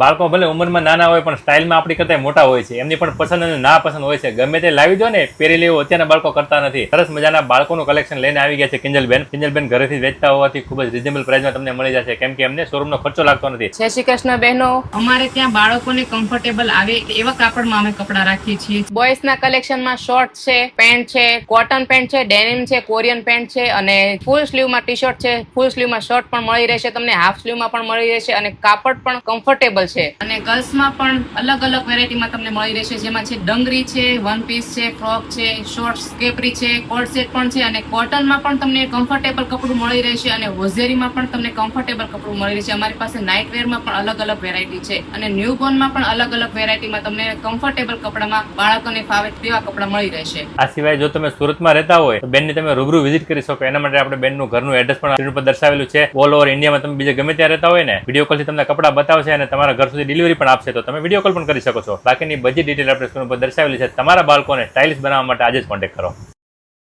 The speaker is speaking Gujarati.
બાળકો ભલે ઉંમરમાં નાના હોય પણ સ્ટાઇલમાં આપણી કરતા મોટા હોય છે, એમની પણ પસંદ અને ના પસંદ હોય છે. ગમે તે લાવી દો ને પહેરી લેવું અત્યારના બાળકો કરતા નથી. સરસ મજાના બાળકોનું કલેક્શન લઈને આવી ગયા છે કિંજલબેન ઘરેથી વેચતા હોવાથી ખૂબ જ રિઝનેબલ પ્રાઇસમાં તમને મળી જશે, કેમ કે એમને શોરૂમનો ખર્ચો લાગતો નથી. જય શ્રી કૃષ્ણ બહેનો. અમારે ત્યાં બાળકોને કમ્ફર્ટેબલ આવે એવા કાપડમાં અમે કપડા રાખીએ છીએ. બોયઝ ના કલેક્શનમાં શોર્ટ છે, પેન્ટ છે, કોટન પેન્ટ છે, ડેનિમ છે, કોરિયન પેન્ટ છે અને ફૂલ સ્લીવમાં ટી શર્ટ છે, ફૂલ સ્લીવમાં શર્ટ પણ મળી રહેશે તમને, હાફ સ્લીવમાં પણ મળી રહેશે અને કાપડ પણ કમ્ફર્ટેબલ છે. અને ગર્લ્સમાં પણ અલગ અલગ વેરાયટીમાં તમને મળી રહેશે, જેમાં છે ડંગરી છે, વન પીસ છે, ફ્રોક છે, શોર્ટ્સ કેપરી છે, કોટ સેટ પણ છે અને કોટનમાં પણ તમને કમ્ફર્ટેબલ કપડું મળી રહેશે અને હોઝેરીમાં પણ તમને કમ્ફર્ટેબલ કપડું મળી રહેશે. અમારી પાસે નાઇટ વેરમાં પણ અલગ અલગ વેરાયટી છે અને ન્યૂ બોર્નમાં પણ અલગ અલગ વેરાયટીમાં તમને કમ્ફર્ટેબલ કપડામાં બાળકોને ફાવે તેવા કપડા મળી રહેશે. આ સિવાય જો તમે સુરતમાં રહેતા હોય તો બેનની તમે રૂબરૂ વિઝિટ કરી શકો. એના માટે આપણે બેનનું ઘરનું એડ્રેસ પણ સ્ક્રીન પર દર્શાવેલું છે. ઓલ ઓવર ઇન્ડિયામાં તમે બીજે ગમે ત્યાં રહેતા હોય ને, વિડીયો કોલથી તમને કપડા બતાવશે અને તમારા ઘર સુધી ડિલિવરી પણ આપશે, તો તમે વિડીયો કોલ પણ કરી શકો છો. બાકીની બધી ડિટેલ આપણે સ્ક્રીન પર દર્શાવેલી છે. તમારા બાળકોને સ્ટાઇલિશ બનાવવા માટે આજે જ કોન્ટેક્ટ કરો.